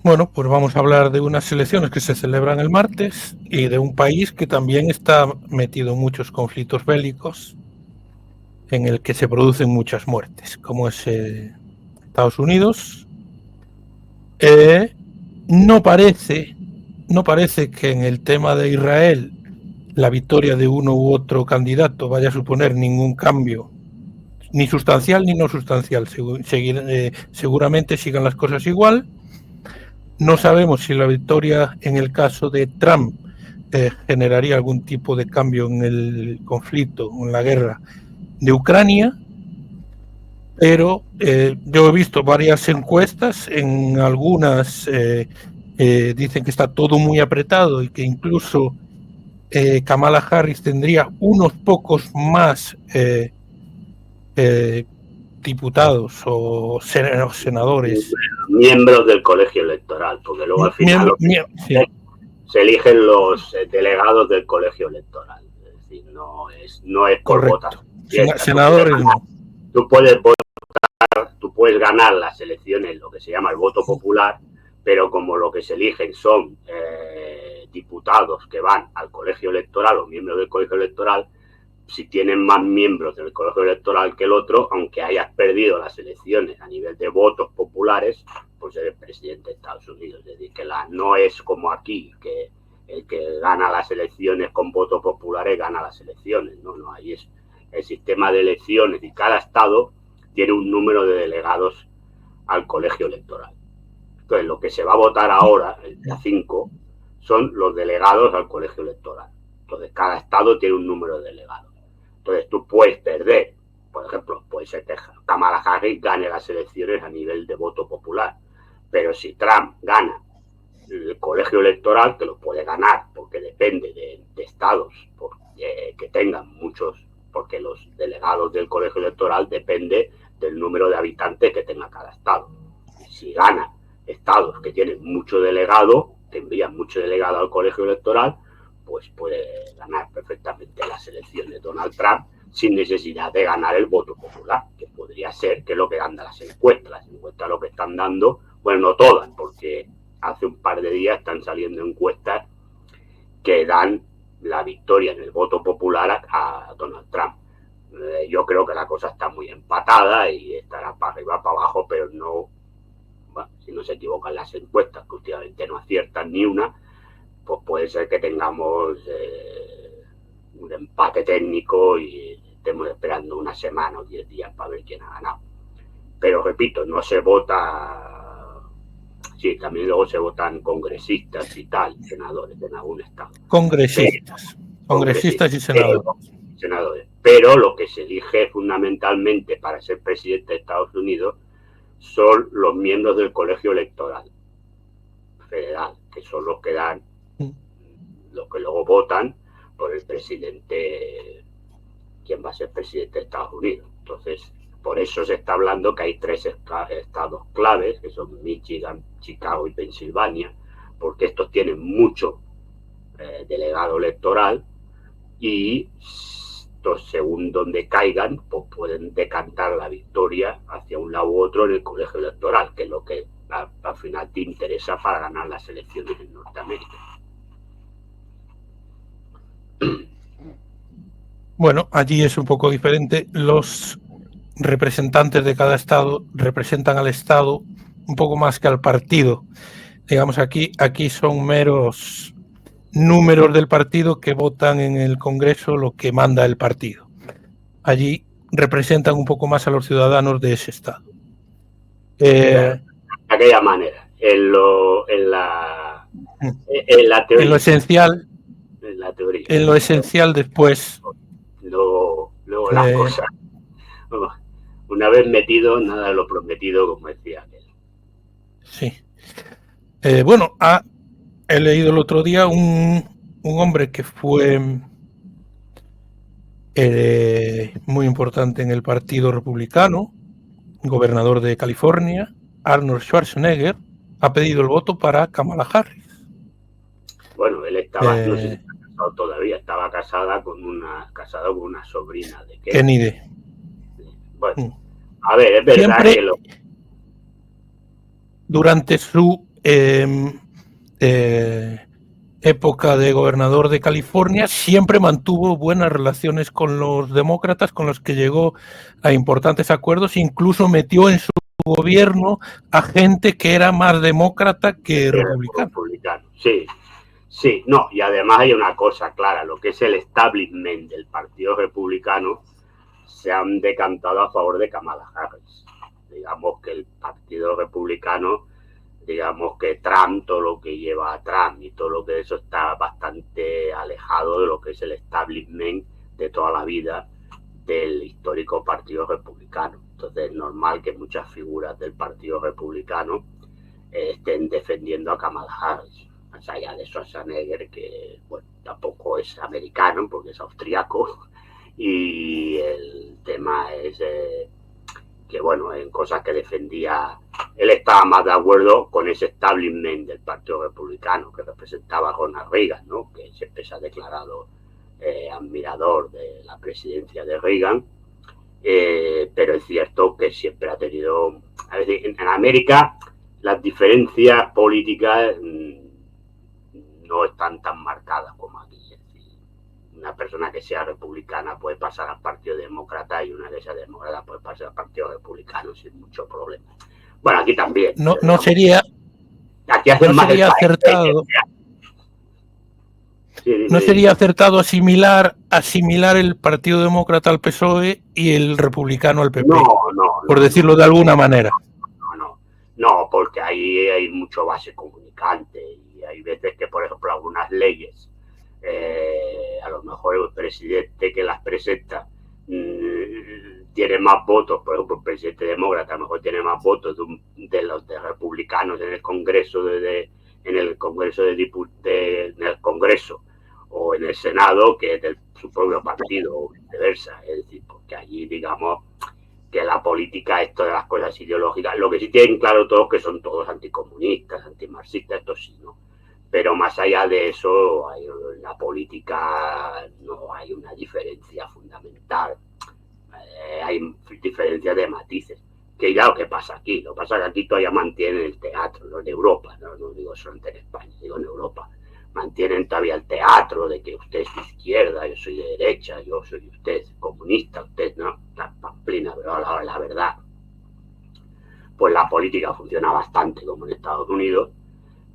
Bueno, pues vamos a hablar de unas elecciones que se celebran el martes y de un país que también está metido en muchos conflictos bélicos en el que se producen muchas muertes, como es Estados Unidos. No parece que en el tema de Israel la victoria de uno u otro candidato vaya a suponer ningún cambio, ni sustancial ni no sustancial. Seguramente sigan las cosas igual. No sabemos si la victoria en el caso de Trump generaría algún tipo de cambio en el conflicto, en la guerra de Ucrania, pero yo he visto varias encuestas, en algunas dicen que está todo muy apretado y que incluso Kamala Harris tendría unos pocos más diputados o senadores. Miembros del colegio electoral, porque luego al final Sí. se eligen los delegados del colegio electoral. Es decir, no es por votación. Senadores no. Tú puedes votar, tú puedes ganar las elecciones, lo que se llama el voto popular, pero como lo que se eligen son diputados que van al colegio electoral o miembros del colegio electoral, si tienen más miembros del colegio electoral que el otro, aunque hayas perdido las elecciones a nivel de votos populares, pues eres presidente de Estados Unidos. Es decir, que no es como aquí, que el que gana las elecciones con votos populares gana las elecciones. No, ahí es el sistema de elecciones y cada estado tiene un número de delegados al colegio electoral. Entonces, lo que se va a votar ahora, el día 5, son los delegados al colegio electoral. Entonces, cada estado tiene un número de delegados. Entonces, tú puedes perder. Por ejemplo, puede ser que Kamala Harris gane las elecciones a nivel de voto popular. Pero si Trump gana el colegio electoral, que lo puede ganar, porque depende de estados que tengan muchos, porque los delegados del colegio electoral depende del número de habitantes que tenga cada estado. Y si gana estados que tienen mucho delegado, que envían mucho delegado al colegio electoral, pues puede ganar perfectamente las elecciones Donald Trump sin necesidad de ganar el voto popular, que podría ser que es lo que dan las encuestas. Las encuestas lo que están dando, bueno, no todas, porque hace un par de días están saliendo encuestas que dan la victoria en el voto popular a Donald Trump. Yo creo que la cosa está muy empatada y estará para arriba, para abajo, pero no, bueno, si no se equivocan las encuestas, que últimamente no aciertan ni una, pues puede ser que tengamos un empate técnico y estemos esperando una semana o 10 días para ver quién ha ganado. Pero repito, no se vota. Sí, también luego se votan congresistas y tal, senadores en algún estado. Congresistas y senadores. Pero lo que se elige fundamentalmente para ser presidente de Estados Unidos son los miembros del colegio electoral federal, que son los que dan, los que luego votan por el presidente, quién va a ser presidente de Estados Unidos. Entonces, por eso se está hablando que hay 3 estados claves, que son Michigan, Chicago y Pensilvania, porque estos tienen mucho delegado electoral y según donde caigan, pues pueden decantar la victoria hacia un lado u otro en el colegio electoral, que es lo que al final te interesa para ganar las elecciones en Norteamérica. Bueno, allí es un poco diferente. Los representantes de cada estado representan al estado un poco más que al partido. Digamos, aquí son meros números del partido que votan en el Congreso lo que manda el partido. Allí representan un poco más a los ciudadanos de ese estado. De aquella manera, en la teoría. En lo esencial. En la teoría. En lo esencial después. Luego las cosas. Una vez metido, nada de lo prometido, como decía aquel. Sí. Bueno, he leído el otro día un hombre que fue muy importante en el Partido Republicano, gobernador de California, Arnold Schwarzenegger, ha pedido el voto para Kamala Harris. Bueno, él estaba, no sé si está casado todavía, estaba casado con una sobrina de Kennedy. Bueno, a ver, es verdad siempre, que durante su época de gobernador de California, siempre mantuvo buenas relaciones con los demócratas, con los que llegó a importantes acuerdos, incluso metió en su gobierno a gente que era más demócrata que republicano. Sí, sí, no, y además hay una cosa clara, lo que es el establishment del Partido Republicano se han decantado a favor de Kamala Harris. Digamos que el Partido Republicano, digamos que Trump, todo lo que lleva a Trump y todo lo que eso está bastante alejado de lo que es el establishment de toda la vida del histórico Partido Republicano. Entonces es normal que muchas figuras del Partido Republicano estén defendiendo a Kamala Harris. Más allá de Schwarzenegger, que bueno, tampoco es americano porque es austriaco, y el tema es que bueno, en cosas que defendía, él estaba más de acuerdo con ese establishment del Partido Republicano que representaba a Ronald Reagan, ¿no? Que siempre se ha declarado admirador de la presidencia de Reagan, pero es cierto que siempre ha tenido, es decir, en América las diferencias políticas no están tan marcadas como aquí. Es decir, una persona que sea republicana puede pasar al Partido Demócrata y una que sea demócrata puede pasar al Partido Republicano sin mucho problema. Bueno, aquí también. No sería, aquí hacen no sería acertado. ¿No sería acertado asimilar el Partido Demócrata al PSOE y el Republicano al PP? Por decirlo de alguna manera. No, porque ahí hay mucho base comunicante y hay veces que, por ejemplo, algunas leyes, a lo mejor el presidente que las presenta tiene más votos, por ejemplo, el presidente demócrata a lo mejor tiene más votos de los de republicanos en el Congreso, en el Congreso o en el Senado que es de su propio partido o viceversa. Es decir, porque allí, digamos, que la política, esto de las cosas ideológicas, lo que sí tienen claro todos que son todos anticomunistas, antimarxistas, esto sí, ¿no? Pero más allá de eso, en la política no hay una diferencia fundamental. Hay diferencias de matices. Que ya lo que pasa aquí, lo que pasa es que aquí todavía mantienen el teatro, ¿no? En Europa, no digo solamente en España, digo en Europa. Mantienen todavía el teatro de que usted es de izquierda, yo soy de derecha, yo soy usted comunista, usted no, la pamplina, pero a la hora de la verdad, pues la política funciona bastante como en Estados Unidos,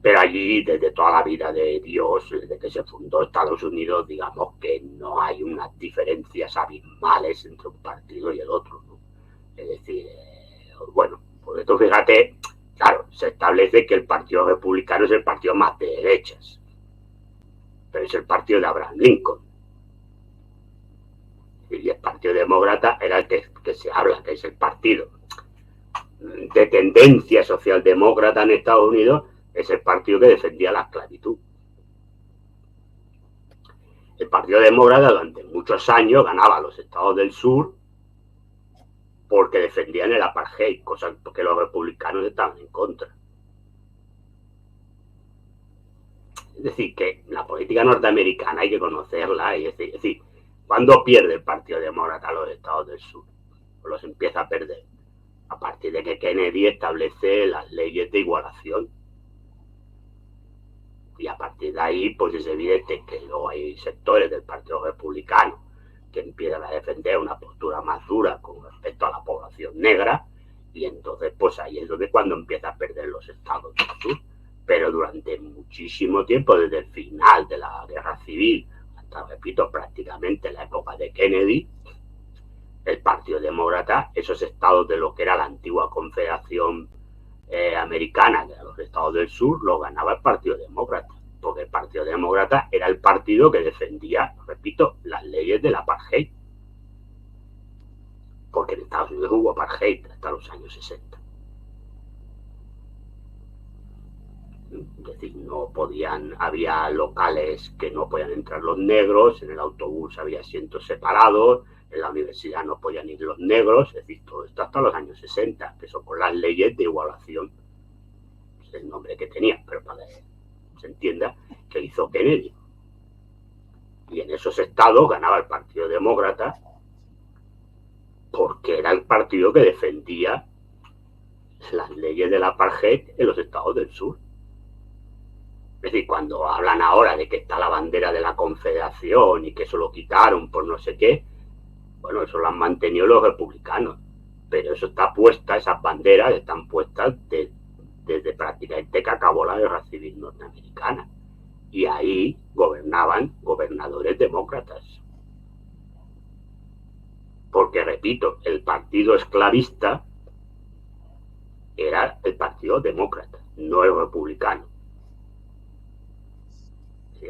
pero allí desde toda la vida de Dios, desde que se fundó Estados Unidos, digamos que no hay unas diferencias abismales entre un partido y el otro, ¿no? Es decir, bueno, pues tú fíjate, claro, se establece que el Partido Republicano es el partido más de derechas, pero es el partido de Abraham Lincoln. Y el Partido Demócrata era el que se habla, que es el partido de tendencia socialdemócrata en Estados Unidos, es el partido que defendía la esclavitud. El Partido Demócrata durante muchos años ganaba a los estados del sur porque defendían el apartheid, cosa que los republicanos estaban en contra. Es decir, que la política norteamericana hay que conocerla. Es decir, ¿cuándo pierde el Partido Demócrata a los estados del sur? O los empieza a perder a partir de que Kennedy establece las leyes de igualación. Y a partir de ahí, pues es evidente que luego hay sectores del Partido Republicano que empiezan a defender una postura más dura con respecto a la población negra, y entonces pues ahí es donde cuando empieza a perder los estados del sur. Pero durante muchísimo tiempo, desde el final de la Guerra Civil hasta, repito, prácticamente la época de Kennedy, el Partido Demócrata, esos estados de lo que era la antigua Confederación Americana, de los estados del sur, lo ganaba el Partido Demócrata, porque el Partido Demócrata era el partido que defendía, repito, las leyes del apartheid, porque en Estados Unidos hubo apartheid hasta los años 60. Es decir, no podían, había locales que no podían entrar los negros, en el autobús había asientos separados, en la universidad no podían ir los negros, es decir, todo esto hasta los años 60, que son con las leyes de igualación, es el nombre que tenía, pero para que se entienda que hizo Kennedy. Y en esos estados ganaba el Partido Demócrata porque era el partido que defendía las leyes del apartheid en los estados del sur. Es decir, cuando hablan ahora de que está la bandera de la Confederación y que eso lo quitaron por no sé qué, bueno, eso lo han mantenido los republicanos, pero eso está puesta, esas banderas están puestas desde prácticamente que acabó la Guerra Civil Norteamericana. Y ahí gobernaban gobernadores demócratas. Porque, repito, el partido esclavista era el partido demócrata, no el republicano.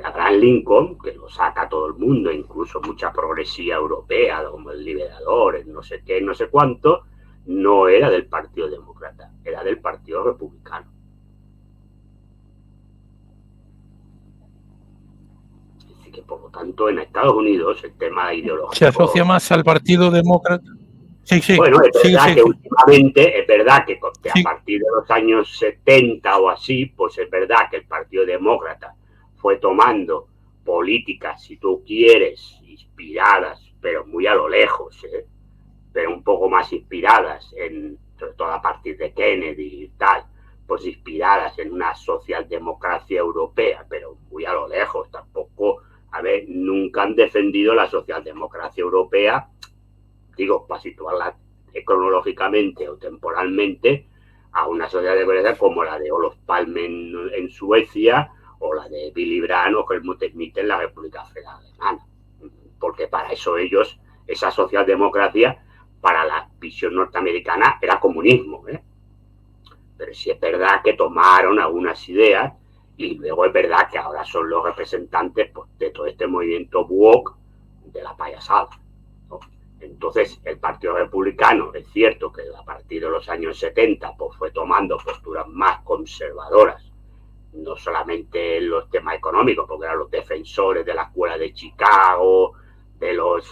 Abraham Lincoln, que lo saca todo el mundo, incluso mucha progresía europea, como el Liberador, el no sé qué, no sé cuánto, no era del Partido Demócrata, era del Partido Republicano. Así que, por lo tanto, en Estados Unidos el tema ideológico... ¿Se asocia más al Partido Demócrata? Sí, sí. Bueno, es verdad que últimamente, es verdad que a Sí. partir de los años 70 o así, pues es verdad que el Partido Demócrata fue tomando políticas, si tú quieres, inspiradas, pero muy a lo lejos, pero un poco más inspiradas, sobre todo a partir de Kennedy y tal, pues inspiradas en una socialdemocracia europea, pero muy a lo lejos. Tampoco, a ver, nunca han defendido la socialdemocracia europea, digo, para situarla cronológicamente o temporalmente, a una socialdemocracia como la de Olof Palme en Suecia, o la de Willy Brandt o Helmut Schmidt en la República Federal Alemana. Porque para eso ellos, esa socialdemocracia, para la visión norteamericana, era comunismo. Pero sí es verdad que tomaron algunas ideas y luego es verdad que ahora son los representantes, pues, de todo este movimiento woke de la payasada, ¿no? Entonces, el Partido Republicano, es cierto que a partir de los años 70 pues, fue tomando posturas más conservadoras, no solamente en los temas económicos, porque eran los defensores de la escuela de Chicago, de los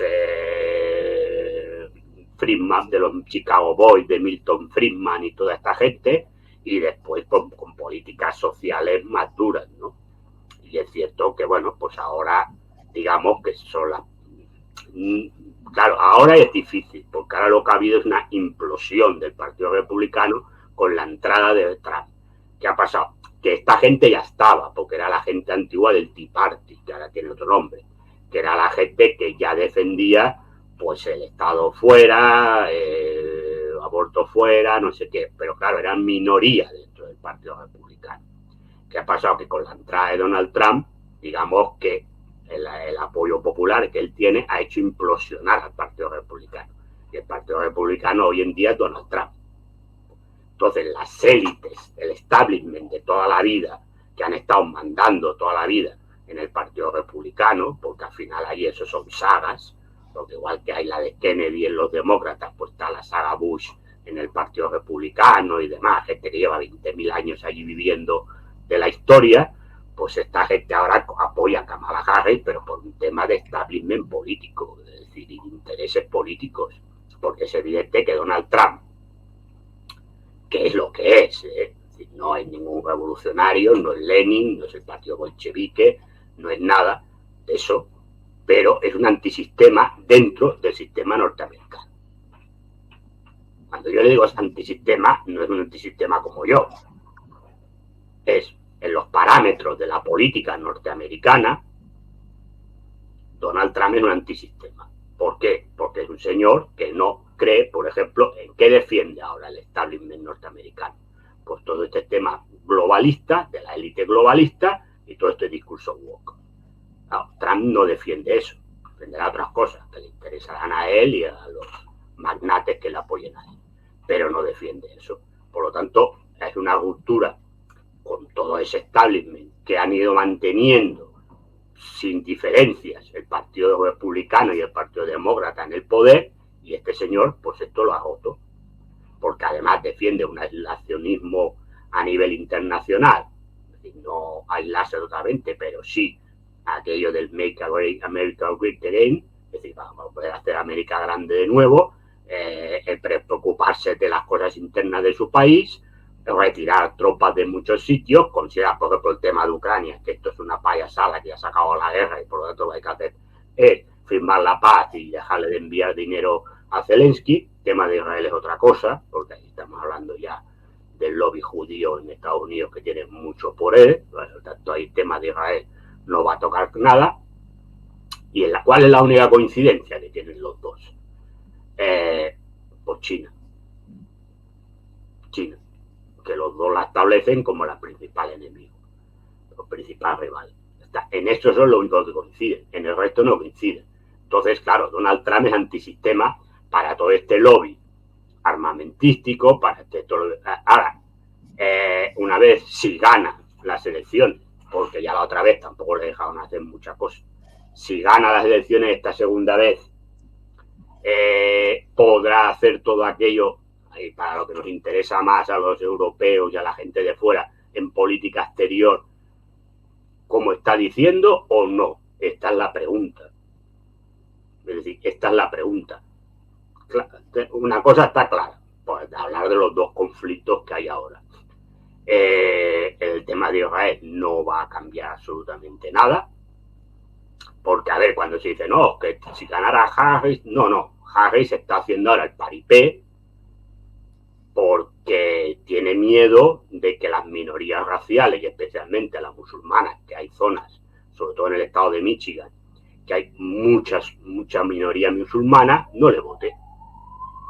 Friedman, de los Chicago Boys, de Milton Friedman y toda esta gente, y después con políticas sociales más duras, ¿no? Y es cierto que, bueno, pues ahora, digamos que son las... Claro, ahora es difícil, porque ahora lo que ha habido es una implosión del Partido Republicano con la entrada de Trump. ¿Qué ha pasado? Que esta gente ya estaba, porque era la gente antigua del Tea Party, que ahora tiene otro nombre, que era la gente que ya defendía pues el Estado fuera, aborto fuera, no sé qué, pero claro, eran minoría dentro del Partido Republicano. ¿Qué ha pasado? Que con la entrada de Donald Trump, digamos que el apoyo popular que él tiene ha hecho implosionar al Partido Republicano. Y el Partido Republicano hoy en día es Donald Trump. Entonces, las élites, el establishment de toda la vida, que han estado mandando toda la vida en el Partido Republicano, porque al final ahí eso son sagas, porque igual que hay la de Kennedy en los demócratas, pues está la saga Bush en el Partido Republicano y demás, gente que lleva 20.000 años allí viviendo de la historia, pues esta gente ahora apoya a Kamala Harris, pero por un tema de establishment político, es decir, intereses políticos, porque es evidente que Donald Trump, que es lo que es, no es ningún revolucionario, no es Lenin, no es el partido bolchevique, no es nada de eso, pero es un antisistema dentro del sistema norteamericano. Cuando yo le digo es antisistema, no es un antisistema como yo, es en los parámetros de la política norteamericana, Donald Trump es un antisistema. ¿Por qué? Porque es un señor que no cree, por ejemplo, en qué defiende ahora el establishment norteamericano. Pues todo este tema globalista, de la élite globalista, y todo este discurso woke. No, Trump no defiende eso, defenderá otras cosas que le interesarán a él y a los magnates que le apoyen a él, pero no defiende eso. Por lo tanto, es una ruptura con todo ese establishment que han ido manteniendo sin diferencias el Partido Republicano y el Partido Demócrata en el poder, y este señor, pues esto lo ha roto, porque además defiende un aislacionismo a nivel internacional, es decir, no aislarse totalmente, pero sí aquello del Make America Great Again, es decir, vamos a poder hacer América grande de nuevo, preocuparse de las cosas internas de su país, retirar tropas de muchos sitios, considera, por ejemplo, el tema de Ucrania, que esto es una payasada que ha sacado la guerra y por lo tanto lo que hay que hacer es firmar la paz y dejarle de enviar dinero a Zelensky. El tema de Israel es otra cosa, porque ahí estamos hablando ya del lobby judío en Estados Unidos, que tiene mucho poder. Bueno, tanto hay tema de Israel, no va a tocar nada. ¿Y en la cual es la única coincidencia que tienen los dos? Pues China, que los dos la establecen como la principal enemigo, el principal rival. En eso es lo único que coincide, en el resto no coincide. Entonces, claro, Donald Trump es antisistema para todo este lobby armamentístico, para ahora, una vez si gana las elecciones, porque ya la otra vez tampoco le dejaron hacer muchas cosas, si gana las elecciones esta segunda vez, podrá hacer todo aquello, y para lo que nos interesa más a los europeos y a la gente de fuera, en política exterior, como está diciendo, o no. Esta es la pregunta. Es decir, esta es la pregunta. Una cosa está clara, pues hablar de los dos conflictos que hay ahora. El tema de Israel no va a cambiar absolutamente nada, porque, a ver, cuando se dice, no, que si ganara Harris, no, Harris está haciendo ahora el paripé porque tiene miedo de que las minorías raciales, y especialmente las musulmanas, que hay zonas, sobre todo en el estado de Michigan, que hay mucha minoría musulmana, no le vote.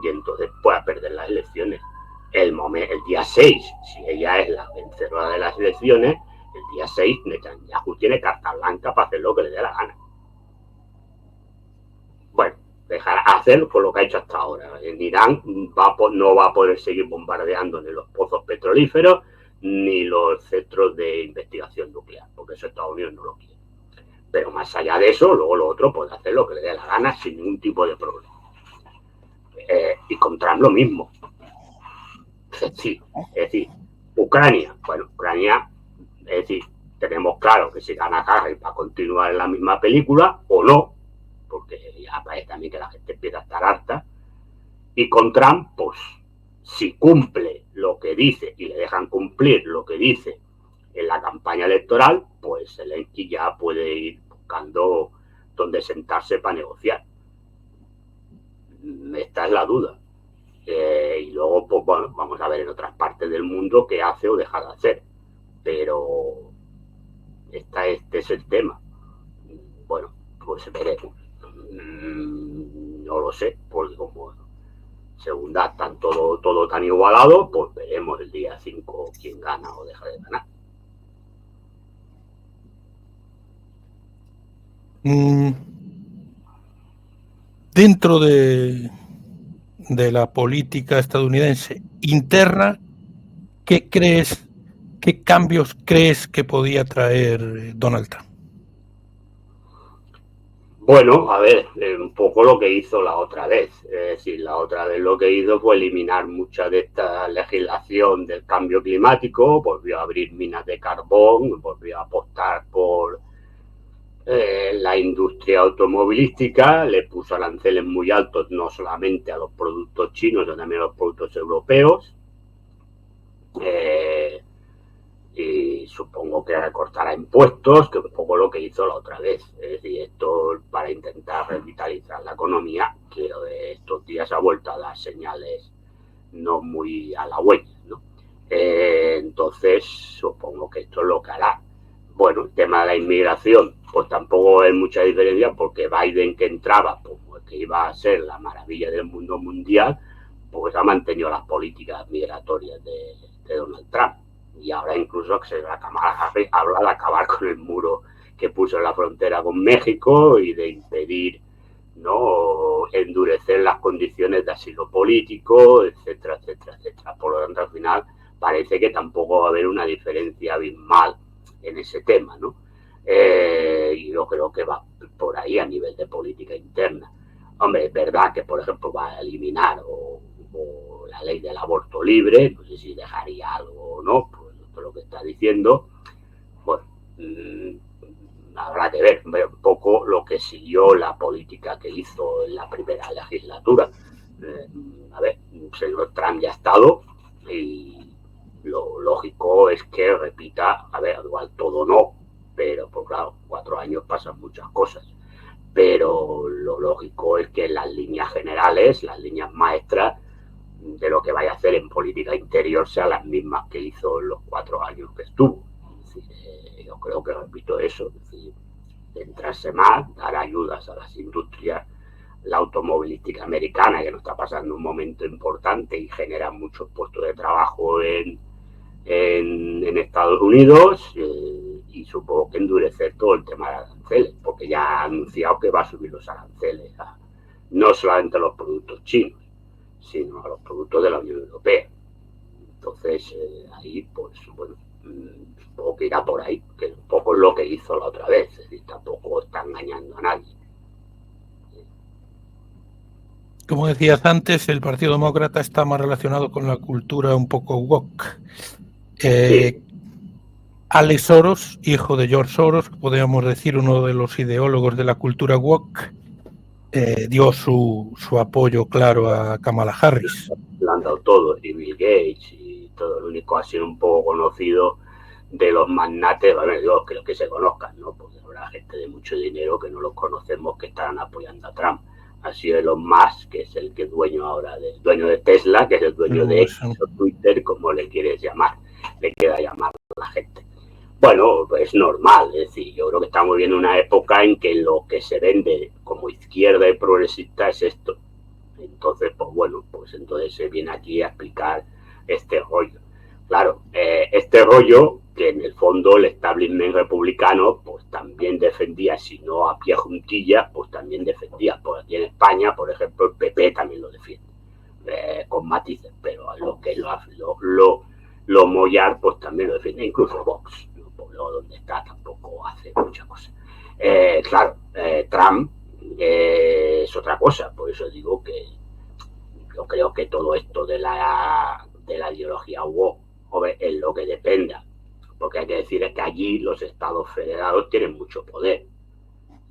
Y entonces pueda perder las elecciones. El día 6, si ella es la vencedora de las elecciones, el día 6 Netanyahu tiene carta blanca para hacer lo que le dé la gana. Bueno, dejar hacer con lo que ha hecho hasta ahora. En Irán no va a poder seguir bombardeando ni los pozos petrolíferos ni los centros de investigación nuclear, porque eso Estados Unidos no lo quiere. Pero más allá de eso, luego lo otro puede hacer lo que le dé la gana sin ningún tipo de problema. Y con Trump lo mismo. Sí, es decir, Ucrania, es decir, tenemos claro que si gana Harris va a continuar en la misma película o no, porque ya parece también que la gente empieza a estar harta. Y con Trump, pues, si cumple lo que dice y le dejan cumplir lo que dice en la campaña electoral, pues Zelensky ya puede ir buscando dónde sentarse para negociar. Esta es la duda. Y luego, pues bueno, vamos a ver en otras partes del mundo qué hace o deja de hacer. Pero este es el tema. Bueno, pues veremos. No lo sé, porque como según están todo tan igualado, pues veremos el día 5 quién gana o deja de ganar. Dentro de la política estadounidense interna, ¿qué cambios crees que podía traer Donald Trump? Bueno, a ver, un poco lo que hizo la otra vez. Es decir, la otra vez lo que hizo fue eliminar mucha de esta legislación del cambio climático, volvió a abrir minas de carbón, volvió a apostar por la industria automovilística, le puso aranceles muy altos no solamente a los productos chinos, sino también a los productos europeos. Y supongo que recortará impuestos, que es un poco lo que hizo la otra vez. Es decir, esto para intentar revitalizar la economía, que estos días ha vuelto a dar señales no muy halagüeñas, ¿no? Entonces, supongo que esto es lo que hará. Bueno, el tema de la inmigración, pues tampoco hay mucha diferencia, porque Biden, que entraba, pues que iba a ser la maravilla del mundo mundial, pues ha mantenido las políticas migratorias de Donald Trump. Y ahora incluso que la Kamala Harris habla de acabar con el muro que puso en la frontera con México y de impedir, ¿no?, endurecer las condiciones de asilo político, etcétera, etcétera, etcétera. Por lo tanto, al final parece que tampoco va a haber una diferencia abismal en ese tema, ¿no? Y yo creo que va por ahí a nivel de política interna. Hombre, es verdad que, por ejemplo, va a eliminar o la ley del aborto libre, no sé si dejaría algo o no, pues esto es lo que está diciendo. Bueno, habrá que ver un poco lo que siguió la política que hizo en la primera legislatura. A ver, el señor Trump ya ha estado y lo lógico es que repita, a ver, igual todo no, pero pues claro, 4 años pasan muchas cosas. Pero lo lógico es que las líneas generales, las líneas maestras, de lo que vaya a hacer en política interior sean las mismas que hizo en los 4 años que estuvo. Es decir, yo creo que repito eso, es decir, centrarse más, dar ayudas a las industrias, la automovilística americana, que nos está pasando un momento importante y genera muchos puestos de trabajo en Estados Unidos, y supongo que endurecer todo el tema de aranceles, porque ya ha anunciado que va a subir los aranceles no solamente a los productos chinos, sino a los productos de la Unión Europea. Entonces, ahí, pues, bueno, supongo que irá por ahí, que un poco es lo que hizo la otra vez, es decir, tampoco está engañando a nadie. Como decías antes, el Partido Demócrata está más relacionado con la cultura un poco woke. Sí. Alex Soros, hijo de George Soros, podríamos decir uno de los ideólogos de la cultura woke, dio su apoyo claro a Kamala Harris. Lo han dado todo, y Bill Gates y todo. El único ha sido un poco conocido de los magnates, bueno, digo, que los que se conozcan, ¿no? Porque habrá gente de mucho dinero que no los conocemos que estarán apoyando a Trump. Ha sido Elon Musk, que es el que es dueño ahora dueño de Tesla, que es el dueño de X o Twitter, como le quieres llamar, le queda llamar a la gente. Bueno, es normal, es decir, yo creo que estamos viviendo una época en que lo que se vende como izquierda y progresista es esto. Entonces, pues bueno, pues entonces se viene aquí a explicar este rollo. Claro, este rollo que en el fondo el establishment republicano pues también defendía, si no a pie juntilla, pues también defendía. Pues aquí en España, por ejemplo, el PP también lo defiende, con matices, pero a lo que lo Mollar pues también lo defiende, incluso Vox, ¿no? Pues luego donde está tampoco hace muchas cosas. Claro, Trump es otra cosa, por eso digo que yo creo que todo esto de la ideología woke es lo que dependa, porque hay que decir es que allí los estados federados tienen mucho poder,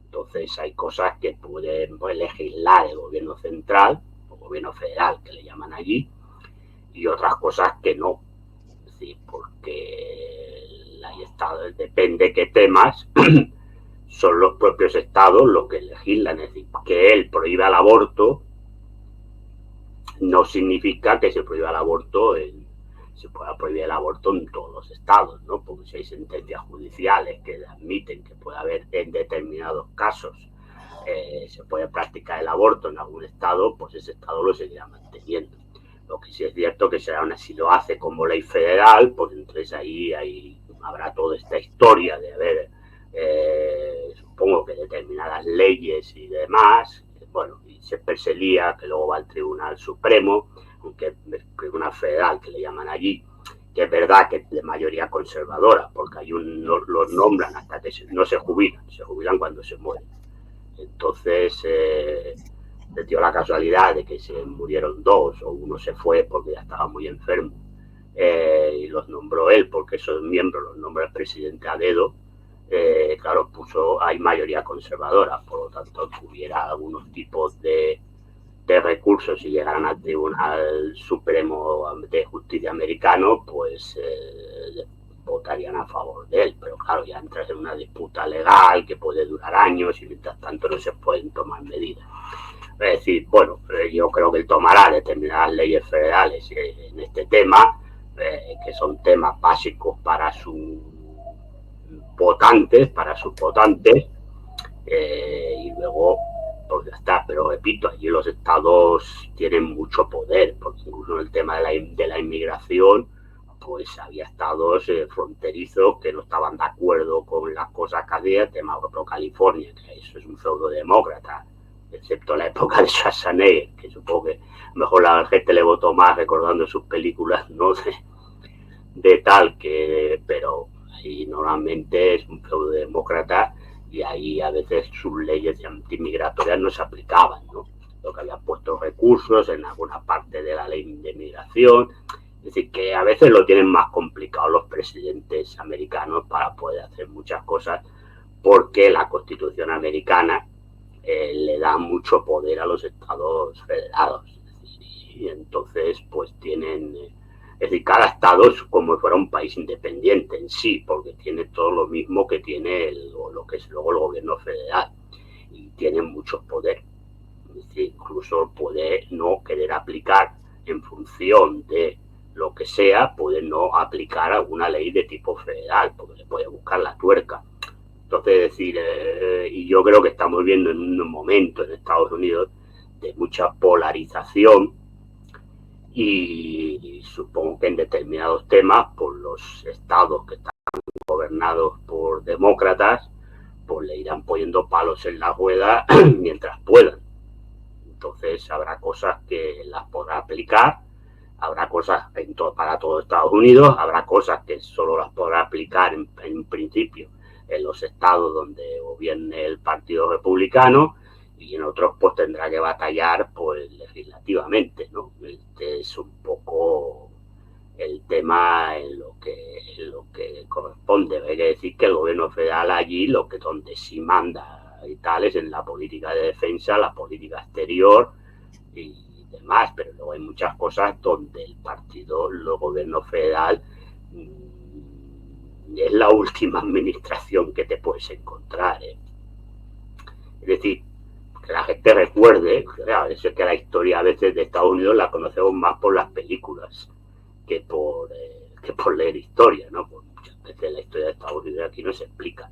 entonces hay cosas que pueden legislar el gobierno central o gobierno federal que le llaman allí, y otras cosas que no, es decir, porque hay estados, depende qué temas son los propios estados los que legislan, es decir, que él prohíba el aborto no significa que se prohíba el aborto se pueda prohibir el aborto en todos los estados, ¿no? Porque si hay sentencias judiciales que admiten que puede haber en determinados casos se puede practicar el aborto en algún estado, pues ese estado lo seguirá manteniendo. Lo que sí es cierto que si lo hace como ley federal, pues entonces ahí habrá toda esta historia de haber, supongo que determinadas leyes y demás, bueno, y se perseguía que luego va al Tribunal Supremo, aunque el Tribunal Federal, que le llaman allí, que es verdad que es de mayoría conservadora, porque hay los nombran hasta que no se jubilan cuando se mueren. Entonces, le dio la casualidad de que se murieron 2, o uno se fue porque ya estaba muy enfermo, y los nombró él, porque esos miembros los nombra el presidente a dedo. Claro, hay mayoría conservadora, por lo tanto, tuviera algunos tipos de recursos y llegaran al Tribunal Supremo de Justicia americano, pues votarían a favor de él. Pero claro, ya entras en una disputa legal que puede durar años y mientras tanto no se pueden tomar medidas. Es decir, bueno, yo creo que él tomará determinadas leyes federales en este tema, que son temas básicos para sus votantes, y luego pues ya está, pero repito, allí los estados tienen mucho poder, porque incluso en el tema de la inmigración, pues había estados fronterizos que no estaban de acuerdo con las cosas que hacía, el tema de California, que eso es un feudo demócrata, excepto la época de Schwarzenegger, que supongo que mejor la gente le votó más recordando sus películas, ¿no? de tal que, pero ahí normalmente es un feudo demócrata y ahí a veces sus leyes antimigratorias no se aplicaban, ¿no? Lo que había puesto recursos en alguna parte de la ley de migración. Es decir, que a veces lo tienen más complicado los presidentes americanos para poder hacer muchas cosas, porque la Constitución americana le da mucho poder a los estados federados. Y entonces, pues tienen... Es decir, cada estado es como si fuera un país independiente en sí, porque tiene todo lo mismo que tiene lo que es luego el gobierno federal. Y tiene mucho poder. Es decir, incluso puede no querer aplicar en función de lo que sea, puede no aplicar alguna ley de tipo federal, porque le puede buscar la tuerca. Entonces, es decir, y yo creo que estamos viendo en un momento en Estados Unidos de mucha polarización y supongo que en determinados temas, por los estados que están gobernados por demócratas, pues le irán poniendo palos en la rueda mientras puedan. Entonces habrá cosas que las podrá aplicar, habrá cosas para todo Estados Unidos, habrá cosas que solo las podrá aplicar en principio en los estados donde gobierne el Partido Republicano, y en otros pues tendrá que batallar pues legislativamente, ¿no? Este es un poco el tema en lo que corresponde. Hay que decir que el gobierno federal allí donde sí manda y tal es en la política de defensa, la política exterior y demás, pero luego hay muchas cosas donde el gobierno federal es la última administración que te puedes encontrar, ¿eh? Es decir, que la gente recuerde, claro, eso es que la historia a veces de Estados Unidos la conocemos más por las películas que por leer historia, ¿no? Pues muchas veces la historia de Estados Unidos aquí no se explica.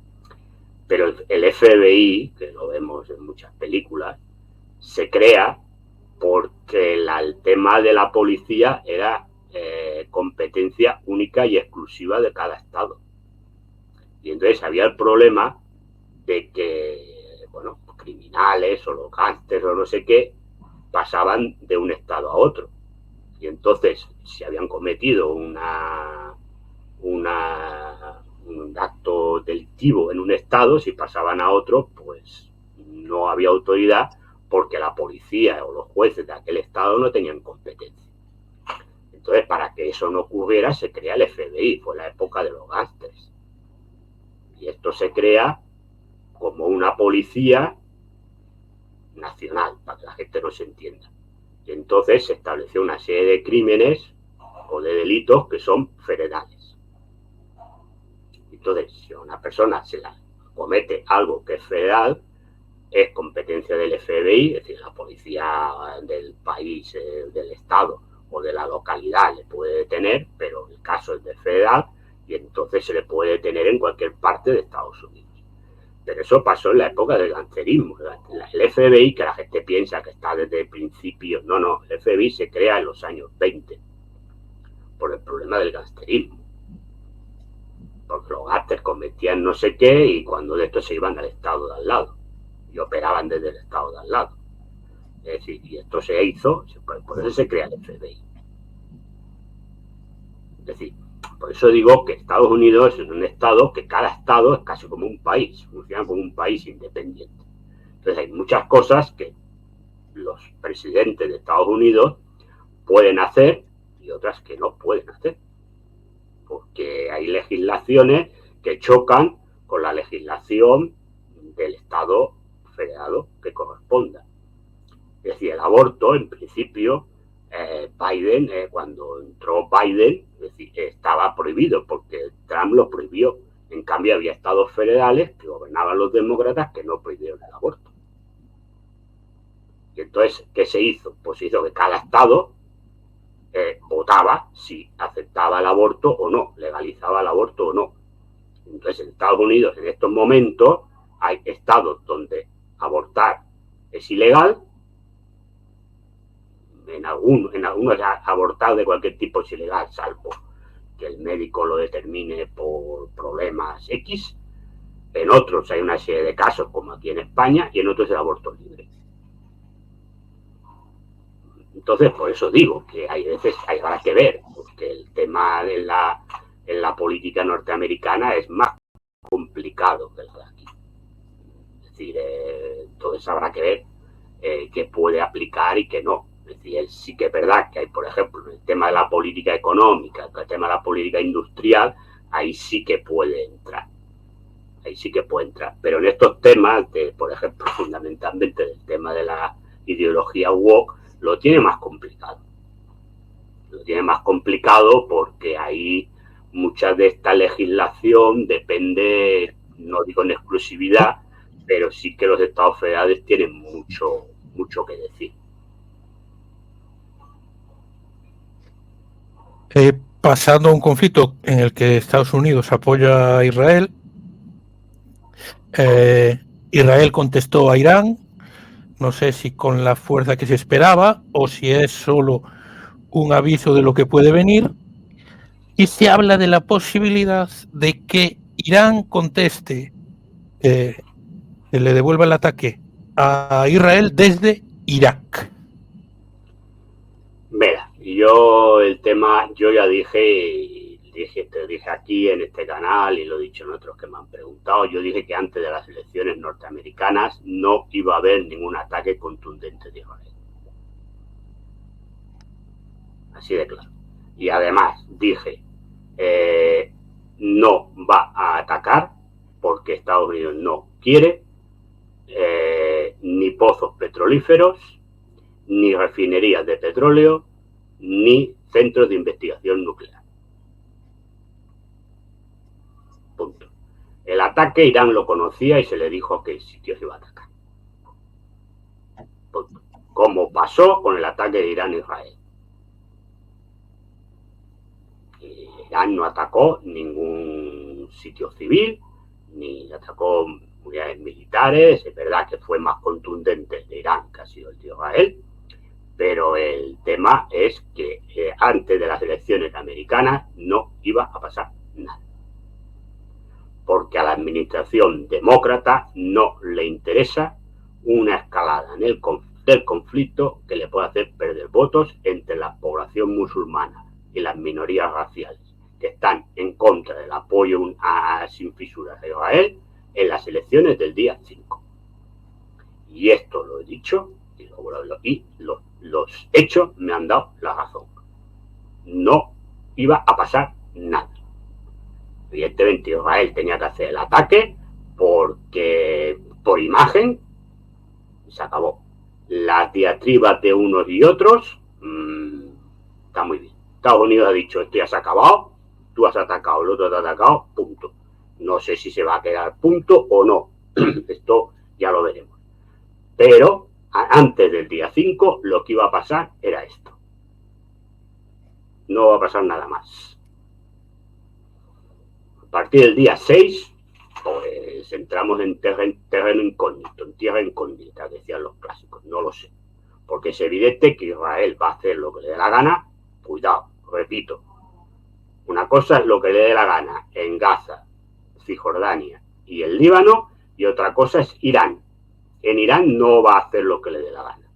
Pero el FBI, que lo vemos en muchas películas, se crea porque el tema de la policía era competencia única y exclusiva de cada estado. Y entonces había el problema de que, bueno, criminales o los gángsters o no sé qué pasaban de un estado a otro. Y entonces, si habían cometido un acto delictivo en un estado, si pasaban a otro, pues no había autoridad porque la policía o los jueces de aquel estado no tenían competencia. Entonces, para que eso no ocurriera, se crea el FBI, fue la época de los gángsters. Y esto se crea como una policía nacional, para que la gente no se entienda. Y entonces se estableció una serie de crímenes o de delitos que son federales. Entonces, si a una persona se la comete algo que es federal, es competencia del FBI, es decir, la policía del país, del estado o de la localidad le puede detener, pero el caso es de federal y entonces se le puede detener en cualquier parte de Estados Unidos. Pero eso pasó en la época del gangsterismo. El FBI, que la gente piensa que está desde el principio, no, el FBI se crea en los años 20 por el problema del gangsterismo. Porque los gángsters cometían no sé qué y cuando de esto se iban al estado de al lado y operaban desde el estado de al lado. Es decir, y esto se hizo, por eso se crea el FBI. Es decir, por eso digo que Estados Unidos es un estado que cada estado es casi como un país, funciona como un país independiente. Entonces hay muchas cosas que los presidentes de Estados Unidos pueden hacer y otras que no pueden hacer. Porque hay legislaciones que chocan con la legislación del estado federado que corresponda. Es decir, el aborto, en principio, Biden, cuando entró Biden, es decir, estaba prohibido porque Trump lo prohibió. En cambio, había estados federales que gobernaban los demócratas que no prohibieron el aborto. Y entonces, ¿qué se hizo? Pues se hizo que cada estado votaba si aceptaba el aborto o no, legalizaba el aborto o no. Entonces, en Estados Unidos, en estos momentos, hay estados donde abortar es ilegal. En algunos abortar de cualquier tipo es ilegal, salvo que el médico lo determine por problemas X. En otros hay una serie de casos, como aquí en España, y en otros el aborto libre. Entonces, por eso digo que hay veces habrá que ver, porque el tema en la política norteamericana es más complicado que el de aquí. Es decir, entonces habrá que ver qué puede aplicar y qué no. Es decir, sí que es verdad que hay, por ejemplo, el tema de la política económica, el tema de la política industrial, ahí sí que puede entrar. Ahí sí que puede entrar. Pero en estos temas, por ejemplo, fundamentalmente el tema de la ideología woke, lo tiene más complicado. Lo tiene más complicado porque ahí mucha de esta legislación depende, no digo en exclusividad, pero sí que los estados federales tienen mucho que decir. pasando a un conflicto en el que Estados Unidos apoya a Israel, Israel contestó a Irán, no sé si con la fuerza que se esperaba o si es solo un aviso de lo que puede venir, y se habla de la posibilidad de que Irán conteste, le devuelva el ataque a Israel desde Irak. Mira, yo el tema, yo ya te dije aquí en este canal y lo he dicho en otros que me han preguntado, yo dije que antes de las elecciones norteamericanas no iba a haber ningún ataque contundente de Israel. Así de claro. Y además dije, no va a atacar porque Estados Unidos no quiere ni pozos petrolíferos, ni refinerías de petróleo, ni centros de investigación nuclear. Punto. El ataque Irán lo conocía y se le dijo a qué sitio se iba a atacar. Punto. Como pasó con el ataque de Irán a Israel. Irán no atacó ningún sitio civil, ni atacó unidades militares. Es verdad que fue más contundente el de Irán que ha sido el de Israel, pero el tema es que antes de las elecciones americanas no iba a pasar nada. Porque a la administración demócrata no le interesa una escalada en del conflicto que le pueda hacer perder votos entre la población musulmana y las minorías raciales que están en contra del apoyo sin fisuras a Israel en las elecciones del día 5. Y esto lo he dicho y los hechos me han dado la razón. No iba a pasar nada. Evidentemente Israel tenía que hacer el ataque porque por imagen se acabó. Las diatribas de unos y otros está muy bien. Estados Unidos ha dicho esto ya se ha acabado, tú has atacado, el otro te ha atacado, punto. No sé si se va a quedar punto o no. Esto ya lo veremos. Pero antes del día 5 lo que iba a pasar era esto. No va a pasar nada más. A partir del día 6, pues entramos en terreno incógnito, en tierra incógnita, decían los clásicos, no lo sé. Porque es evidente que Israel va a hacer lo que le dé la gana. Cuidado, repito, una cosa es lo que le dé la gana en Gaza, Cisjordania y el Líbano, y otra cosa es Irán. En Irán no va a hacer lo que le dé la gana.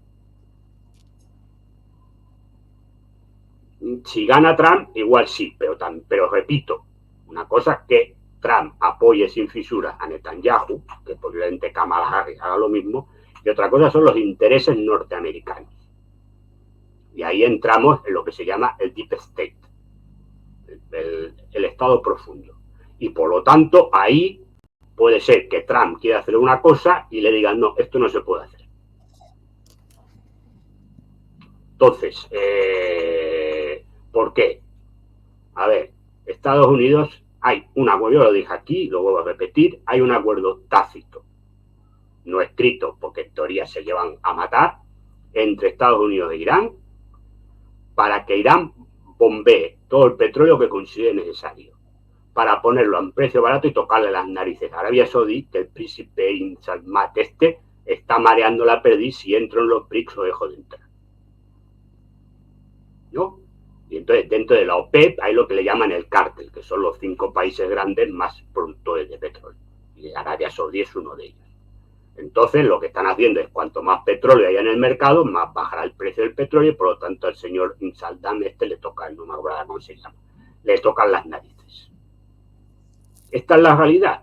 Si gana Trump, igual sí, pero repito, una cosa es que Trump apoye sin fisuras a Netanyahu, que posiblemente Kamala Harris haga lo mismo, y otra cosa son los intereses norteamericanos. Y ahí entramos en lo que se llama el Deep State, el estado profundo. Y por lo tanto, ahí puede ser que Trump quiera hacer una cosa y le digan, no, esto no se puede hacer. Entonces, ¿por qué? A ver, Estados Unidos, hay un acuerdo, yo lo dije aquí, lo vuelvo a repetir, hay un acuerdo tácito, no escrito, porque en teoría se llevan a matar, entre Estados Unidos e Irán, para que Irán bombee todo el petróleo que considere necesario, para ponerlo a un precio barato y tocarle las narices a Arabia Saudí, que el príncipe Bin Salman está mareando la perdiz si entro en los BRICS o dejo de entrar. ¿No? Y entonces dentro de la OPEP hay lo que le llaman el cártel, que son los 5 países grandes más productores de petróleo. Y Arabia Saudí es uno de ellos. Entonces lo que están haciendo es cuanto más petróleo haya en el mercado, más bajará el precio del petróleo y por lo tanto al señor Saddam le toca, no me acuerdo cómo se llama, le tocan las narices. Esta es la realidad.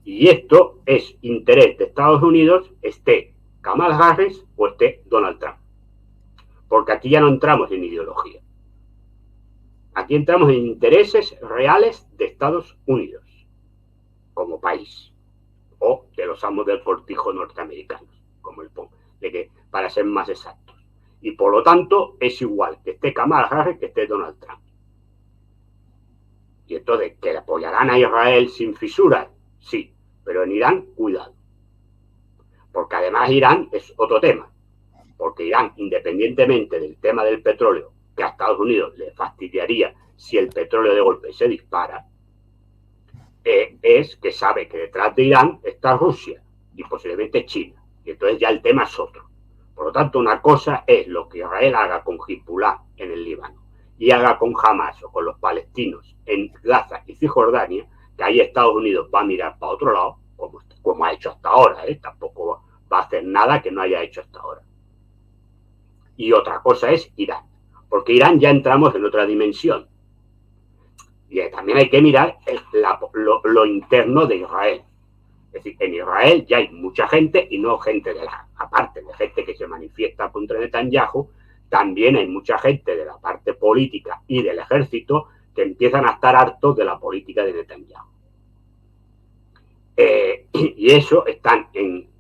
Y esto es interés de Estados Unidos, esté Kamala Harris o esté Donald Trump. Porque aquí ya no entramos en ideología. Aquí entramos en intereses reales de Estados Unidos como país, o de los amos del cortijo norteamericanos, como el POM, para ser más exactos. Y por lo tanto es igual que esté Kamala Harris que esté Donald Trump. Y entonces, ¿que apoyarán a Israel sin fisuras? Sí, pero en Irán, cuidado. Porque además Irán es otro tema. Porque Irán, independientemente del tema del petróleo, que a Estados Unidos le fastidiaría si el petróleo de golpe se dispara, es que sabe que detrás de Irán está Rusia y posiblemente China. Y entonces ya el tema es otro. Por lo tanto, una cosa es lo que Israel haga con Hezbollah en el Líbano y haga con Hamas o con los palestinos en Gaza y Cisjordania, que ahí Estados Unidos va a mirar para otro lado, como ha hecho hasta ahora, tampoco va a hacer nada que no haya hecho hasta ahora. Y otra cosa es Irán, porque Irán ya entramos en otra dimensión. Y también hay que mirar lo interno de Israel. Es decir, en Israel ya hay mucha gente, y no gente aparte de gente que se manifiesta contra Netanyahu, también hay mucha gente de la parte política y del ejército que empiezan a estar hartos de la política de Netanyahu. Y eso están en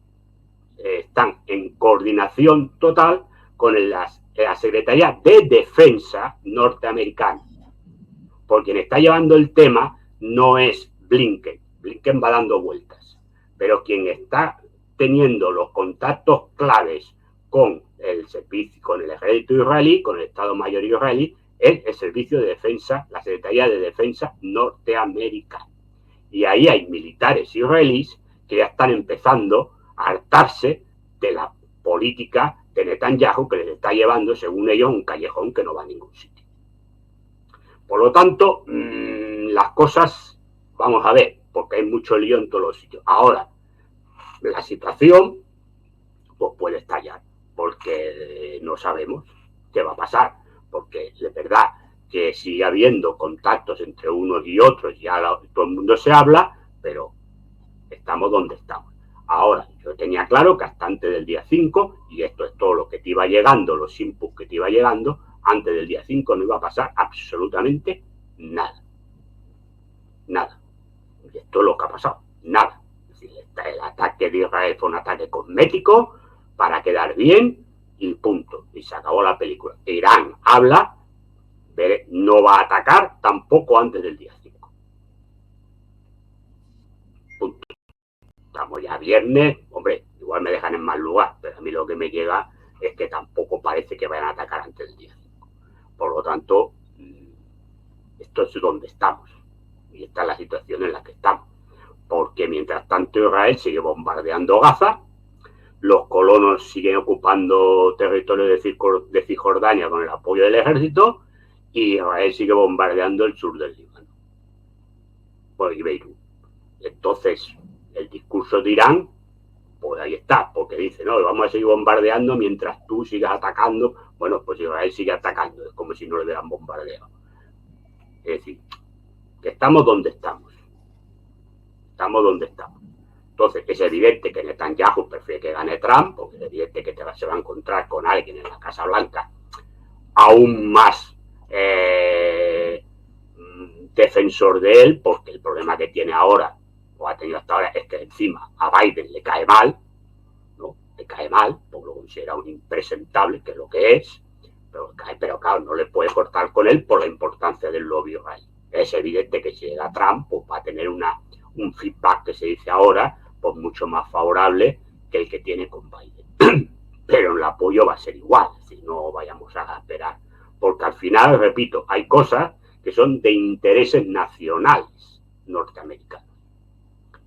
coordinación total con la Secretaría de Defensa norteamericana. Por quien está llevando el tema no es Blinken. Blinken va dando vueltas. Pero quien está teniendo los contactos claves con el servicio, con el ejército israelí, con el Estado Mayor israelí, es el Servicio de Defensa, la Secretaría de Defensa norteamericana. Y ahí hay militares israelíes que ya están empezando a hartarse de la política de Netanyahu, que les está llevando, según ellos, un callejón que no va a ningún sitio. Por lo tanto, las cosas, vamos a ver, porque hay mucho lío en todos los sitios. Ahora, la situación pues puede estallar, porque no sabemos qué va a pasar, porque es verdad que sigue habiendo contactos entre unos y otros, ya todo el mundo se habla, pero estamos donde estamos. Ahora, yo tenía claro que hasta antes del día 5, y esto es todo lo que te iba llegando, los inputs que te iba llegando, antes del día 5 no iba a pasar absolutamente nada. Nada. Y esto es lo que ha pasado. Nada. Es decir, el ataque de Israel fue un ataque cosmético para quedar bien y punto. Y se acabó la película. Irán habla, no va a atacar tampoco antes del día 5. Punto. Estamos ya viernes. Hombre, igual me dejan en mal lugar, pero a mí lo que me llega es que tampoco parece que vayan a atacar antes del día 5. Por lo tanto, esto es donde estamos. Y esta es la situación en la que estamos. Porque mientras tanto Israel sigue bombardeando Gaza, los colonos siguen ocupando territorio de Cisjordania con el apoyo del ejército, y Israel sigue bombardeando el sur del Líbano. Pues y Beirut. Entonces, el discurso de Irán, pues ahí está, porque dice, no, vamos a seguir bombardeando mientras tú sigas atacando. Bueno, pues Israel sigue atacando, es como si no le hubieran bombardeado. Es decir, que estamos donde estamos. Estamos donde estamos. Entonces, es evidente que Netanyahu prefiere que gane Trump, porque es evidente que se va a encontrar con alguien en la Casa Blanca aún más defensor de él, porque el problema que tiene ahora, o ha tenido hasta ahora, es que encima a Biden le cae mal, ¿no? Le cae mal, porque lo considera un impresentable, que es lo que es, pero claro, no le puede cortar con él por la importancia del lobby israelí. Es evidente que si llega Trump, pues va a tener un feedback, que se dice ahora, pues mucho más favorable que el que tiene con Biden. Pero el apoyo va a ser igual, si no vayamos a esperar. Porque al final, repito, hay cosas que son de intereses nacionales norteamericanos.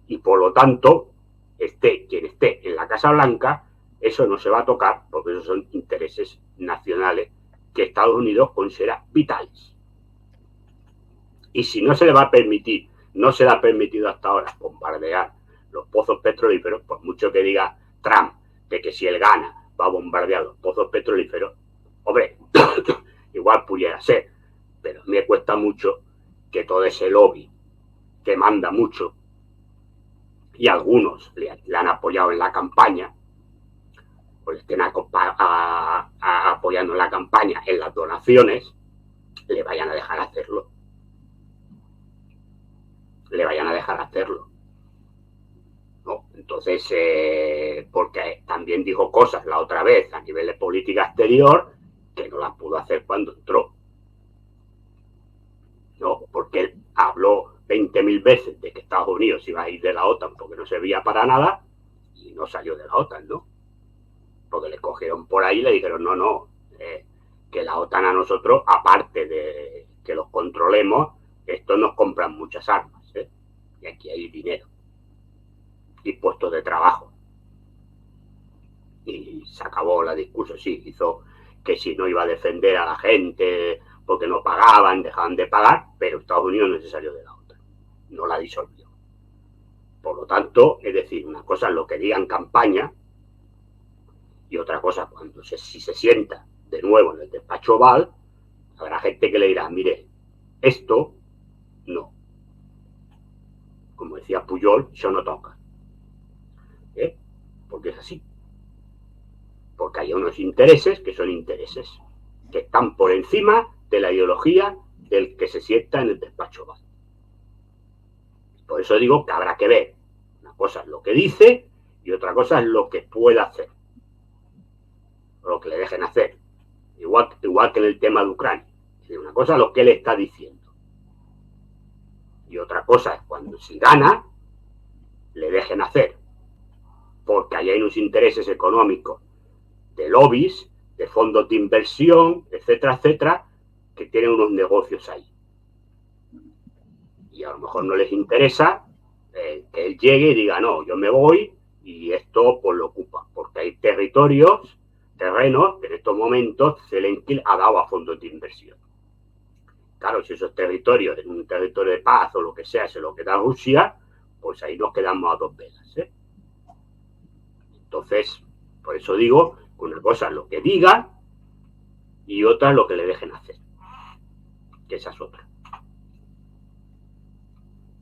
Y por lo tanto, quien esté en la Casa Blanca, eso no se va a tocar, porque esos son intereses nacionales que Estados Unidos considera vitales. Y si no se le va a permitir, no se le ha permitido hasta ahora bombardear los pozos petrolíferos, por mucho que diga Trump de que si él gana va a bombardear los pozos petrolíferos, hombre, igual pudiera ser, pero a mí me cuesta mucho que todo ese lobby que manda mucho, y algunos le han apoyado en la campaña, pues estén apoyando en la campaña, en las donaciones, le vayan a dejar hacerlo. Le vayan a dejar hacerlo. ¿No? Entonces, porque también dijo cosas la otra vez a nivel de política exterior que no las pudo hacer cuando entró. ¿No? Porque él habló 20.000 veces de que Estados Unidos iba a ir de la OTAN porque no servía para nada, y no salió de la OTAN, ¿no? Porque le cogieron por ahí y le dijeron, no, que la OTAN a nosotros, aparte de que los controlemos, estos nos compran muchas armas, ¿eh? Y aquí hay dinero y puestos de trabajo. Y se acabó la discusión, sí, hizo que si no iba a defender a la gente porque no pagaban, dejaban de pagar, pero Estados Unidos no es necesario de la OTAN, no la disolvió. Por lo tanto, es decir, una cosa es lo que diga en campaña y otra cosa, si se sienta de nuevo en el despacho Oval, habrá gente que le dirá, mire, esto no. Como decía Pujol, yo no toca. ¿Eh? Porque es así. Porque hay unos intereses que son intereses que están por encima de la ideología del que se sienta en el despacho Oval. Por eso digo que habrá que ver. Una cosa es lo que dice y otra cosa es lo que pueda hacer. O lo que le dejen hacer. Igual que en el tema de Ucrania. Una cosa es lo que él está diciendo. Y otra cosa es cuando si gana, le dejen hacer. Porque ahí hay unos intereses económicos de lobbies, de fondos de inversión, etcétera, etcétera, que tienen unos negocios ahí. Y a lo mejor no les interesa que él llegue y diga, no, yo me voy y esto pues lo ocupa. Porque hay terrenos que en estos momentos Zelensky ha dado a fondos de inversión. Claro, si esos territorios, en un territorio de paz o lo que sea, se lo queda Rusia, pues ahí nos quedamos a dos velas, ¿eh? Entonces, por eso digo que una cosa es lo que diga y otra es lo que le dejen hacer. Que esa es otra.